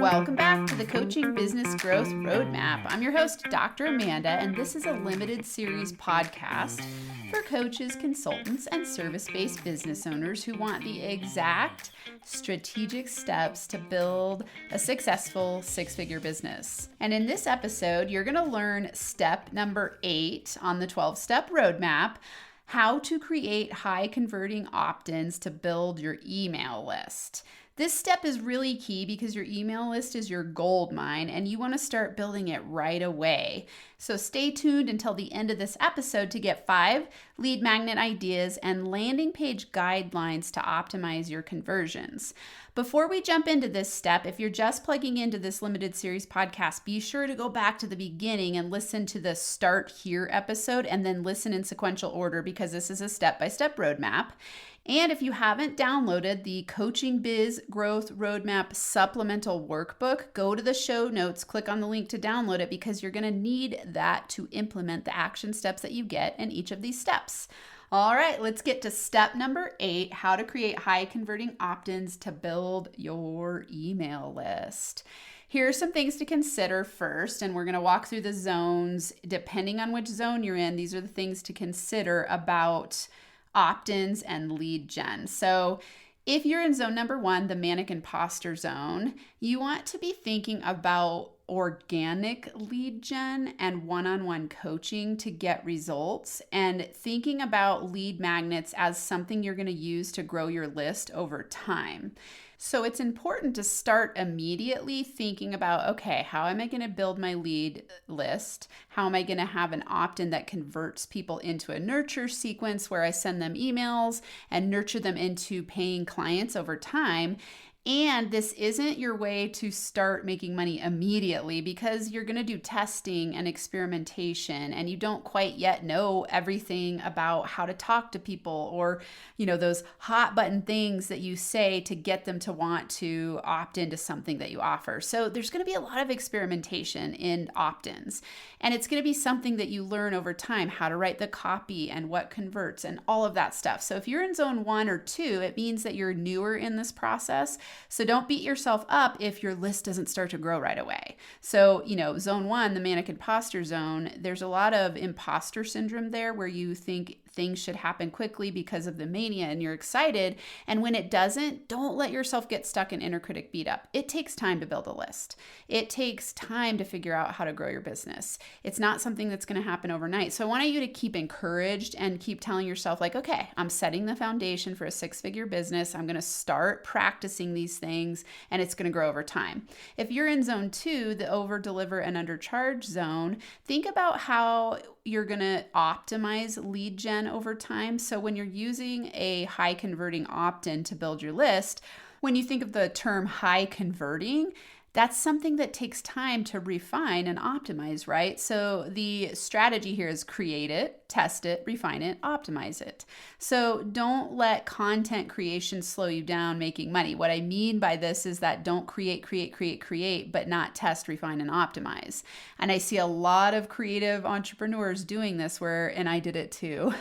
Welcome back to the Coaching Business Growth Roadmap. I'm your host, Dr. Amanda, and this is a limited series podcast for coaches, consultants, and service-based business owners who want the exact strategic steps to build a successful six-figure business. And in this episode, you're going to learn step number 8 on the 12-step roadmap, how to create high-converting opt-ins to build your email list. This step is really key because your email list is your gold mine and you want to start building it right away. So stay tuned until the end of this episode to get 5 lead magnet ideas and landing page guidelines to optimize your conversions. Before we jump into this step, if you're just plugging into this limited series podcast, be sure to go back to the beginning and listen to the Start Here episode and then listen in sequential order because this is a step-by-step roadmap. And if you haven't downloaded the Coaching Biz Growth Roadmap Supplemental Workbook, go to the show notes, click on the link to download it because you're going to need that to implement the action steps that you get in each of these steps. All right, let's get to step number 8, how to create high converting opt-ins to build your email list. Here are some things to consider first, and we're going to walk through the zones. Depending on which zone you're in, these are the things to consider about opt-ins and lead gen. So if you're in zone number 1, the manic imposter zone, you want to be thinking about organic lead gen and one-on-one coaching to get results and thinking about lead magnets as something you're going to use to grow your list over time. So it's important to start immediately thinking about, okay, how am I going to build my lead list? How am I going to have an opt-in that converts people into a nurture sequence where I send them emails and nurture them into paying clients over time? And this isn't your way to start making money immediately because you're going to do testing and experimentation and you don't quite yet know everything about how to talk to people or, those hot button things that you say to get them to want to opt into something that you offer. So there's going to be a lot of experimentation in opt-ins and it's going to be something that you learn over time, how to write the copy and what converts and all of that stuff. So if you're in zone 1 or 2, it means that you're newer in this process. So don't beat yourself up if your list doesn't start to grow right away. So, zone 1, the manic imposter zone, there's a lot of imposter syndrome there where you think things should happen quickly because of the mania and you're excited. And when it doesn't, don't let yourself get stuck in inner critic beat up. It takes time to build a list. It takes time to figure out how to grow your business. It's not something that's going to happen overnight. So I want you to keep encouraged and keep telling yourself like, okay, I'm setting the foundation for a 6-figure business. I'm going to start practicing these things and it's going to grow over time. If you're in zone 2, the over deliver and undercharge zone, think about how you're going to optimize lead gen over time. So when you're using a high converting opt-in to build your list, when you think of the term high converting, that's something that takes time to refine and optimize, right? So the strategy here is create it, test it, refine it, optimize it. So don't let content creation slow you down making money. What I mean by this is that don't create, but not test, refine, and optimize. And I see a lot of creative entrepreneurs doing this and I did it too,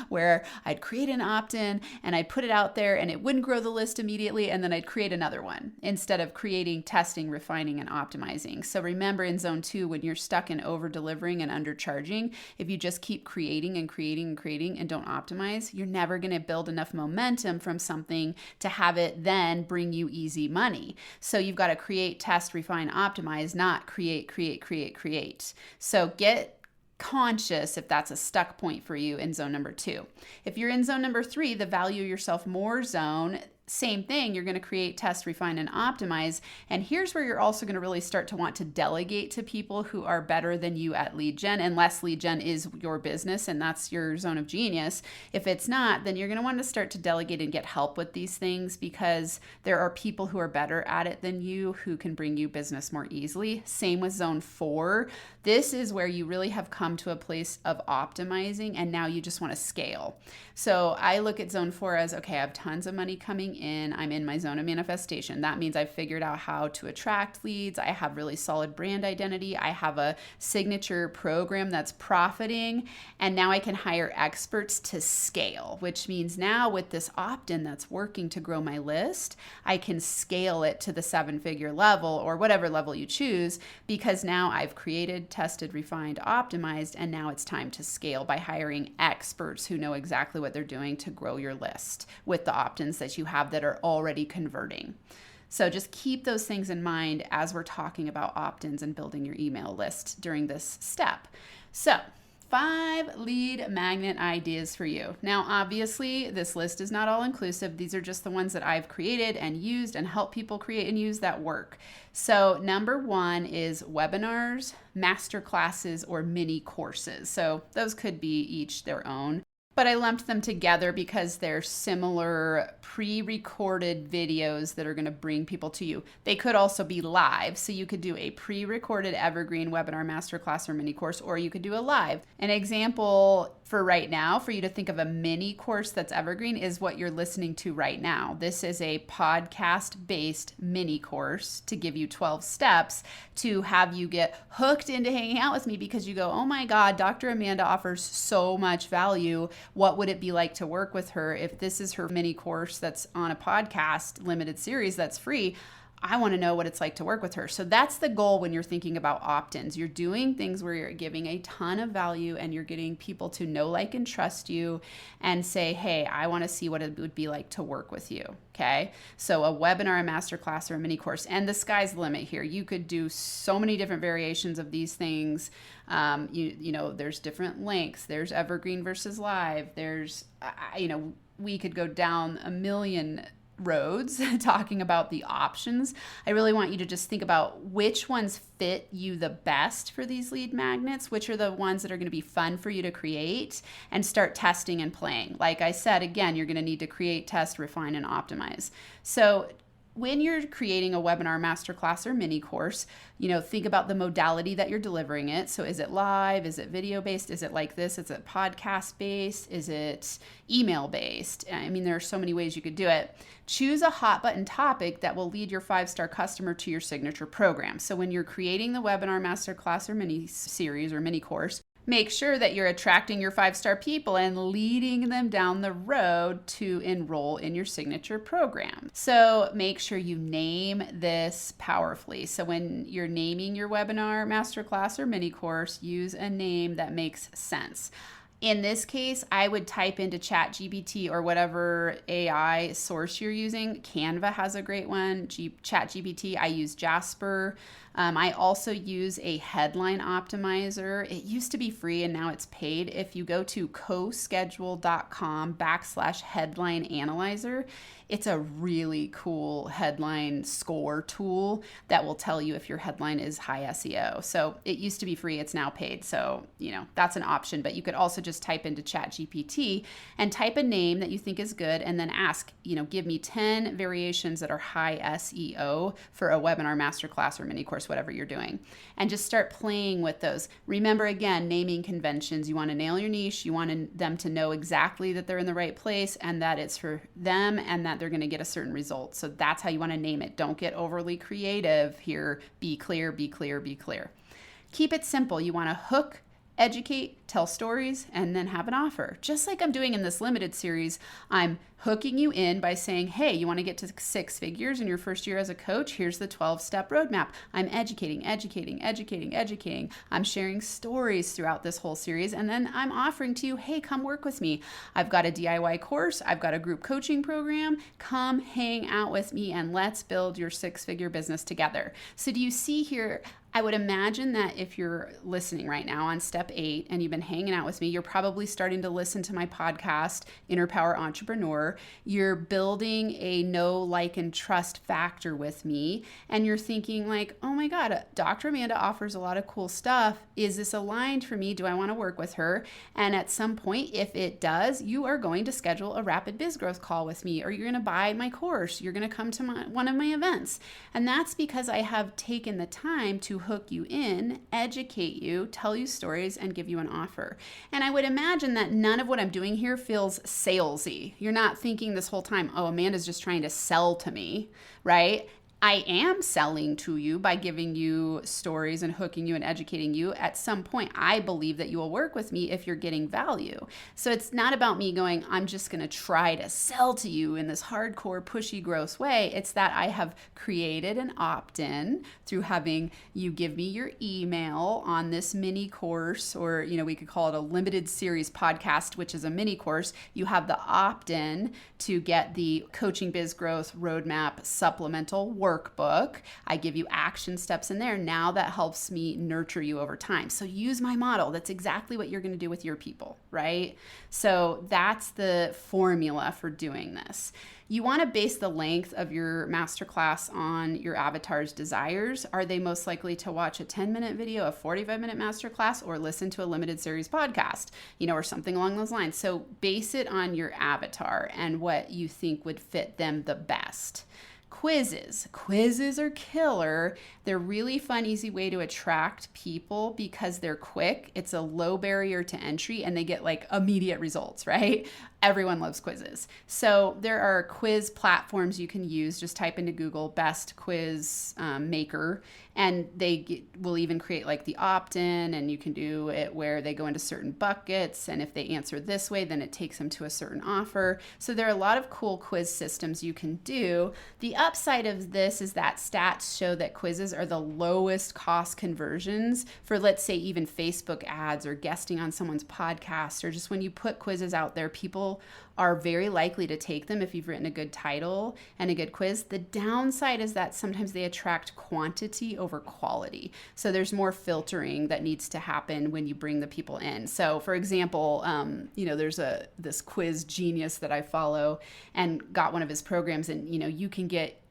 where I'd create an opt-in and I'd put it out there and it wouldn't grow the list immediately. And then I'd create another one instead of creating, testing, refining, and optimizing. So remember in zone 2, when you're stuck in over delivering and undercharging, if you just keep creating and don't optimize, you're never going to build enough momentum from something to have it then bring you easy money. So you've got to create, test, refine, optimize, not create. So get conscious if that's a stuck point for you in zone number 2. If you're in zone number 3, the value yourself more zone, same thing, you're going to create, test, refine, and optimize. And here's where you're also going to really start to want to delegate to people who are better than you at lead gen, unless lead gen is your business and that's your zone of genius. If it's not, then you're going to want to start to delegate and get help with these things because there are people who are better at it than you who can bring you business more easily. Same with zone 4. This is where you really have come to a place of optimizing and now you just want to scale. So I look at zone 4 as, okay, I have tons of money coming in, I'm in my zone of manifestation. That means I've figured out how to attract leads. I have really solid brand identity. I have a signature program that's profiting. And now I can hire experts to scale, which means now with this opt-in that's working to grow my list, I can scale it to the 7-figure level or whatever level you choose, because now I've created, tested, refined, optimized, and now it's time to scale by hiring experts who know exactly what they're doing to grow your list with the opt-ins that you have that are already converting. So just keep those things in mind as we're talking about opt-ins and building your email list during this step. So 5 lead magnet ideas for you. Now, obviously, this list is not all inclusive. These are just the ones that I've created and used and help people create and use that work. So number 1 is webinars, masterclasses, or mini courses. So those could be each their own, but I lumped them together because they're similar pre-recorded videos that are going to bring people to you. They could also be live. So you could do a pre-recorded evergreen webinar, masterclass, or mini course, or you could do a live. An example for right now, for you to think of a mini course that's evergreen, is what you're listening to right now. This is a podcast-based mini course to give you 12 steps to have you get hooked into hanging out with me because you go, oh my God, Dr. Amanda offers so much value. What would it be like to work with her if this is her mini course that's on a podcast limited series that's free? I want to know what it's like to work with her. So that's the goal when you're thinking about opt-ins. You're doing things where you're giving a ton of value and you're getting people to know, like, and trust you and say, hey, I want to see what it would be like to work with you. Okay. So a webinar, a masterclass, or a mini course, and the sky's the limit here. You could do so many different variations of these things. You know, there's different lengths. There's evergreen versus live. There's, we could go down a million roads talking about the options. I really want you to just think about which ones fit you the best for these lead magnets, which are the ones that are going to be fun for you to create, and start testing and playing. Like I said, again, you're going to need to create, test, refine, and optimize. So when you're creating a webinar, masterclass, or mini course, think about the modality that you're delivering it. So is it live? Is it video based? Is it like this? Is it podcast based? Is it email based? I mean, there are so many ways you could do it. Choose a hot button topic that will lead your 5-star customer to your signature program. So when you're creating the webinar, masterclass, or mini series or mini course, make sure that you're attracting your 5-star people and leading them down the road to enroll in your signature program. So make sure you name this powerfully. So when you're naming your webinar, masterclass, or mini course, use a name that makes sense. In this case, I would type into ChatGPT or whatever AI source you're using. Canva has a great one. ChatGPT, I use Jasper. I also use a headline optimizer. It used to be free and now it's paid. If you go to coschedule.com/headline analyzer, it's a really cool headline score tool that will tell you if your headline is high SEO. So it used to be free, it's now paid. So, that's an option, but you could also just type into ChatGPT and type a name that you think is good and then ask, give me 10 variations that are high SEO for a webinar, masterclass, or mini course, whatever you're doing, and just start playing with those. Remember, again, naming conventions. You want to nail your niche. You want them to know exactly that they're in the right place and that it's for them and that they're going to get a certain result. So that's how you want to name it. Don't get overly creative here. Be clear, be clear, be clear. Keep it simple. You want to hook, educate, tell stories, and then have an offer. Just like I'm doing in this limited series, I'm hooking you in by saying, hey, you want to get to 6 figures in your first year as a coach? Here's the 12-step roadmap. I'm educating. I'm sharing stories throughout this whole series. And then I'm offering to you, hey, come work with me. I've got a DIY course. I've got a group coaching program. Come hang out with me and let's build your 6-figure business together. So do you see here? I would imagine that if you're listening right now on step 8 and you've been hanging out with me, you're probably starting to listen to my podcast, Inner Power Entrepreneur. You're building a know, like, and trust factor with me. And you're thinking like, oh my God, Dr. Amanda offers a lot of cool stuff. Is this aligned for me? Do I want to work with her? And at some point, if it does, you are going to schedule a rapid biz growth call with me, or you're going to buy my course. You're going to come to one of my events. And that's because I have taken the time to hook you in, educate you, tell you stories, and give you an offer. And I would imagine that none of what I'm doing here feels salesy. You're not thinking this whole time, oh, Amanda's just trying to sell to me, right? I am selling to you by giving you stories and hooking you and educating you. At some point, I believe that you will work with me if you're getting value. So it's not about me going, I'm just going to try to sell to you in this hardcore, pushy, gross way. It's that I have created an opt-in through having you give me your email on this mini course, or, we could call it a limited series podcast, which is a mini course. You have the opt-in to get the Coaching Biz Growth Roadmap supplemental workbook. I give you action steps in there. Now that helps me nurture you over time. So use my model. That's exactly what you're going to do with your people, right? So that's the formula for doing this. You want to base the length of your masterclass on your avatar's desires. Are they most likely to watch a 10-minute video, a 45-minute masterclass, or listen to a limited series podcast, or something along those lines? So base it on your avatar and what you think would fit them the best. Quizzes are killer. They're really fun, easy way to attract people because they're quick. It's a low barrier to entry and they get immediate results, right? Everyone loves quizzes. So there are quiz platforms you can use. Just type into Google best quiz maker, and they will even create the opt-in, and you can do it where they go into certain buckets. And if they answer this way, then it takes them to a certain offer. So there are a lot of cool quiz systems you can do. The upside of this is that stats show that quizzes are the lowest cost conversions for, let's say, even Facebook ads or guesting on someone's podcast, or just when you put quizzes out there, people are very likely to take them if you've written a good title and a good quiz. The downside is that sometimes they attract quantity over quality. So there's more filtering that needs to happen when you bring the people in. So for example, there's this quiz genius that I follow and got one of his programs, and you can get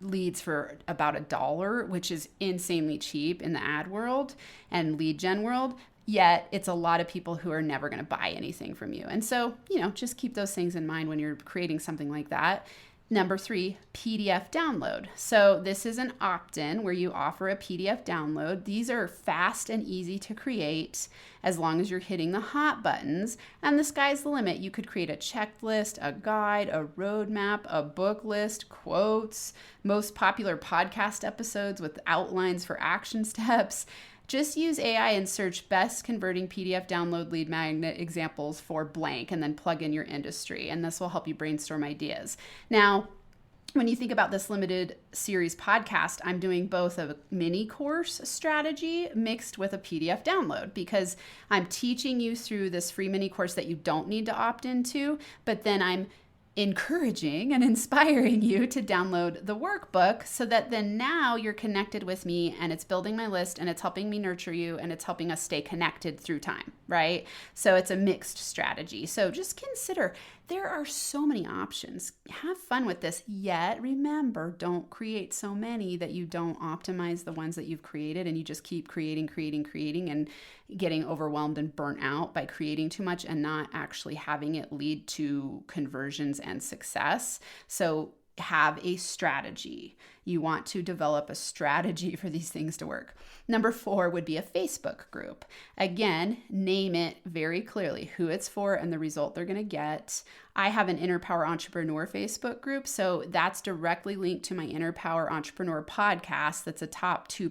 leads for about $1, which is insanely cheap in the ad world and lead gen world. Yet it's a lot of people who are never going to buy anything from you. And so, just keep those things in mind when you're creating something like that. Number 3, PDF download. So this is an opt-in where you offer a PDF download. These are fast and easy to create as long as you're hitting the hot buttons, and the sky's the limit. You could create a checklist, a guide, a roadmap, a book list, quotes, most popular podcast episodes with outlines for action steps. Just use AI and search best converting PDF download lead magnet examples for blank, and then plug in your industry. And this will help you brainstorm ideas. Now, when you think about this limited series podcast, I'm doing both a mini course strategy mixed with a PDF download, because I'm teaching you through this free mini course that you don't need to opt into, but then I'm encouraging and inspiring you to download the workbook, so that then now you're connected with me, and it's building my list, and it's helping me nurture you, and it's helping us stay connected through time, right? So it's a mixed strategy. So just consider, there are so many options. Have fun with this, yet remember, don't create so many that you don't optimize the ones that you've created, and you just keep creating and getting overwhelmed and burnt out by creating too much and not actually having it lead to conversions and success. So have a strategy. You want to develop a strategy for these things to work. Number 4 would be a Facebook group. Again, name it very clearly who it's for and the result they're going to get. I have an Inner Power Entrepreneur Facebook group, so that's directly linked to my Inner Power Entrepreneur podcast. That's a top 2%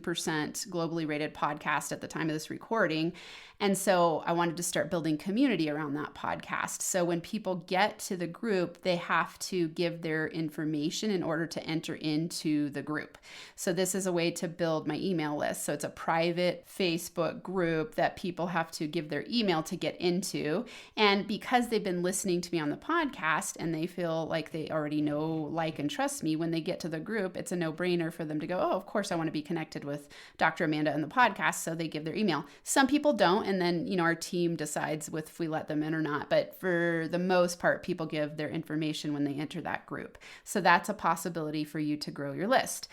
globally rated podcast at the time of this recording. And so I wanted to start building community around that podcast. So when people get to the group, they have to give their information in order to enter into the group. So this is a way to build my email list. So it's a private Facebook group that people have to give their email to get into. And because they've been listening to me on the podcast and they feel like they already know, like, and trust me, when they get to the group, it's a no-brainer for them to go, oh, of course I want to be connected with Dr. Amanda and the podcast. So they give their email. Some people don't. And then, our team decides if we let them in or not. But for the most part, people give their information when they enter that group. So that's a possibility for you to grow your list.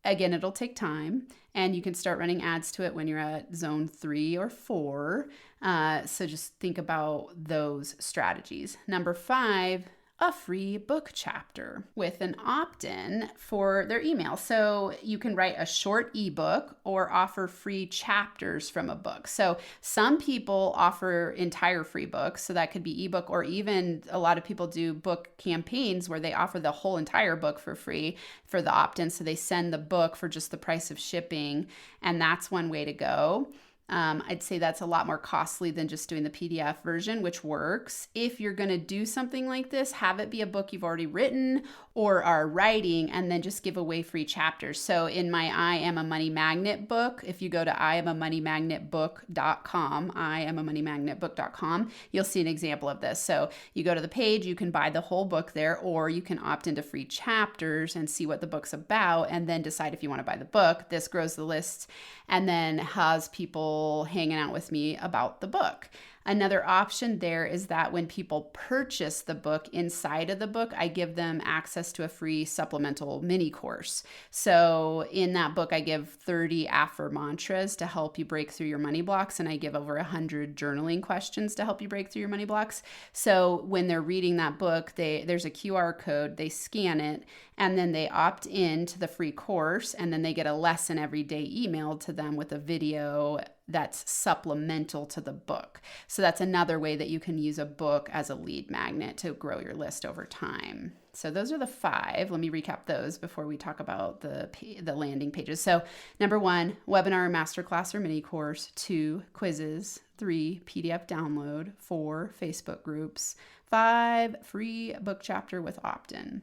Again, it'll take time, and you can start running ads to it when you're at zone 3 or 4. So just think about those strategies. Number 5, a free book chapter with an opt-in for their email. So you can write a short ebook or offer free chapters from a book. So some people offer entire free books, so that could be ebook, or even a lot of people do book campaigns where they offer the whole entire book for free for the opt-in. So they send the book for just the price of shipping, and that's one way to go. I'd say that's a lot more costly than just doing the PDF version, which works. If you're going to do something like this, have it be a book you've already written or are writing, and then just give away free chapters. So in my I Am a Money Magnet book, if you go to iamamoneymagnetbook.com, you'll see an example of this. So you go to the page, you can buy the whole book there, or you can opt into free chapters and see what the book's about, and then decide if you want to buy the book. This grows the list and then has people hanging out with me about the book. Another option there is that when people purchase the book, inside of the book, I give them access to a free supplemental mini course. So in that book, I give 30 AffirMantras to help you break through your money blocks, and I give over 100 journaling questions to help you break through your money blocks. So when they're reading that book, there's a QR code, they scan it, and then they opt in to the free course, and then they get a lesson every day emailed to them with a video that's supplemental to the book. So that's another way that you can use a book as a lead magnet to grow your list over time. So those are the 5. Let me recap those before we talk about the landing pages. So number 1, webinar, masterclass, or mini course. 2, quizzes. 3, PDF download. 4, Facebook groups. 5, free book chapter with opt-in.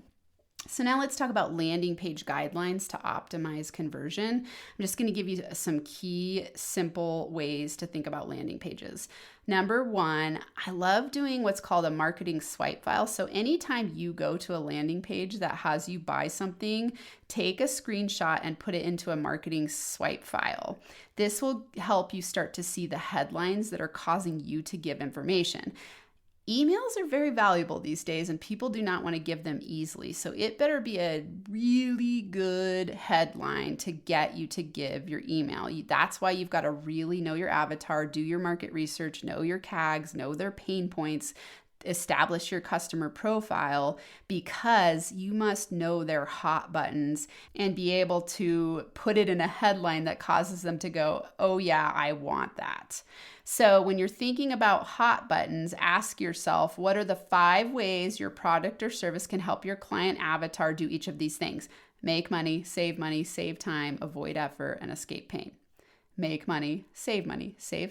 So now let's talk about landing page guidelines to optimize conversion. I'm just going to give you some key, simple ways to think about landing pages. Number 1, I love doing what's called a marketing swipe file. So anytime you go to a landing page that has you buy something, take a screenshot and put it into a marketing swipe file. This will help you start to see the headlines that are causing you to give information. Emails are very valuable these days, and people do not want to give them easily. So it better be a really good headline to get you to give your email. That's why you've got to really know your avatar, do your market research, know your CAGs, know their pain points, establish your customer profile, because you must know their hot buttons and be able to put it in a headline that causes them to go, oh yeah, I want that. So when you're thinking about hot buttons, ask yourself, what are the 5 ways your product or service can help your client avatar do each of these things? Make money, save time, avoid effort, and escape pain. Make money, save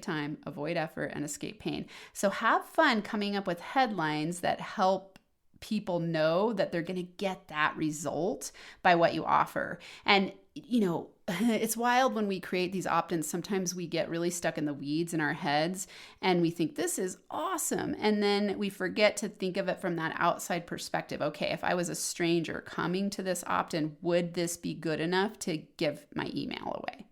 time, avoid effort, and escape pain. So have fun coming up with headlines that help people know that they're going to get that result by what you offer. And, it's wild when we create these opt-ins. Sometimes we get really stuck in the weeds in our heads and we think this is awesome. And then we forget to think of it from that outside perspective. Okay, if I was a stranger coming to this opt-in, would this be good enough to give my email away?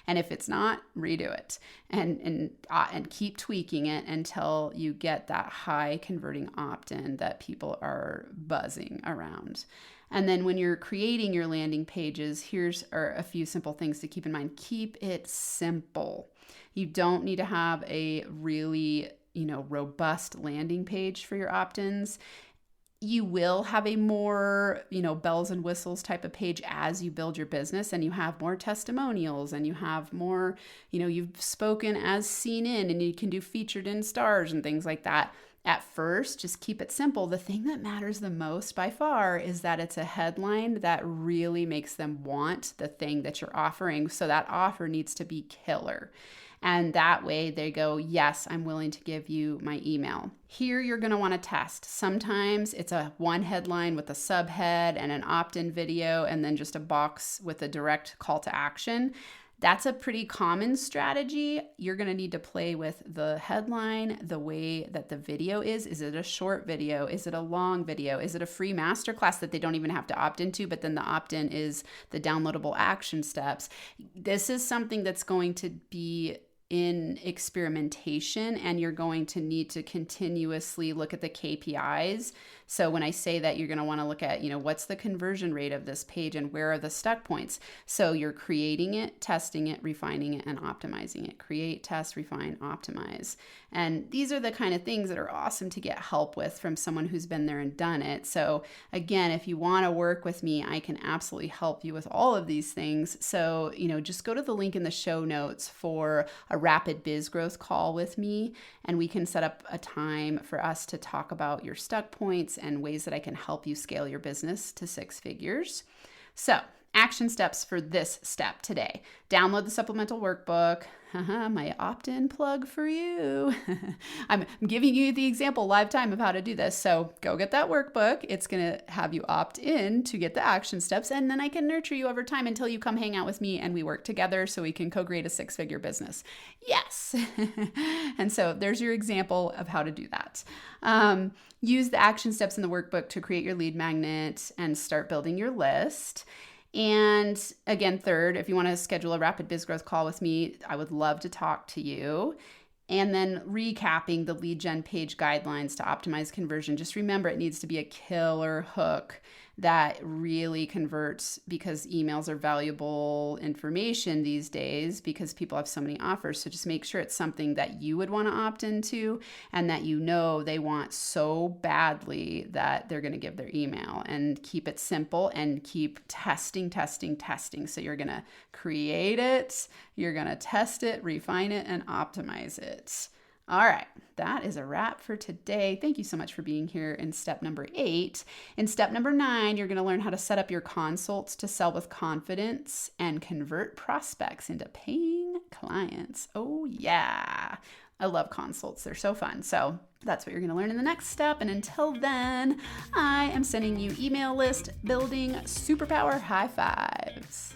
And if it's not, redo it and keep tweaking it until you get that high converting opt-in that people are buzzing around. And then when you're creating your landing pages, here's a few simple things to keep in mind. Keep it simple. You don't need to have a really, robust landing page for your opt-ins. You will have a more, bells and whistles type of page as you build your business, and you have more testimonials, and you have more, you've spoken as seen in, and you can do featured in stars and things like that. At first, just keep it simple. The thing that matters the most by far is that it's a headline that really makes them want the thing that you're offering. So that offer needs to be killer. And that way they go, yes, I'm willing to give you my email. Here you're going to want to test. Sometimes it's a one headline with a subhead and an opt-in video and then just a box with a direct call to action. That's a pretty common strategy. You're going to need to play with the headline, the way that the video is. Is it a short video? Is it a long video? Is it a free masterclass that they don't even have to opt into, but then the opt-in is the downloadable action steps? This is something that's going to be in experimentation, and you're going to need to continuously look at the KPIs So when I say that, you're going to want to look at, what's the conversion rate of this page and where are the stuck points? So you're creating it, testing it, refining it, and optimizing it. Create, test, refine, optimize. And these are the kind of things that are awesome to get help with from someone who's been there and done it. So again, if you want to work with me, I can absolutely help you with all of these things. So, just go to the link in the show notes for a rapid biz growth call with me, and we can set up a time for us to talk about your stuck points and ways that I can help you scale your business to 6 figures. So, action steps for this step today. Download the supplemental workbook. My opt-in plug for you. I'm giving you the example live time of how to do this. So go get that workbook. It's going to have you opt in to get the action steps. And then I can nurture you over time until you come hang out with me and we work together so we can co-create a 6-figure business. Yes. And so there's your example of how to do that. Use the action steps in the workbook to create your lead magnet and start building your list. And again, third, if you want to schedule a rapid biz growth call with me, I would love to talk to you. And then recapping the lead gen page guidelines to optimize conversion. Just remember, it needs to be a killer hook that really converts, because emails are valuable information these days because people have so many offers. So just make sure it's something that you would want to opt into and that they want so badly that they're going to give their email, and keep it simple and keep testing. So you're going to create it, you're going to test it, refine it, and optimize it. All right, that is a wrap for today. Thank you so much for being here in step number 8. In step number 9, you're going to learn how to set up your consults to sell with confidence and convert prospects into paying clients. Oh yeah, I love consults. They're so fun. So that's what you're going to learn in the next step. And until then, I am sending you email list building superpower high fives.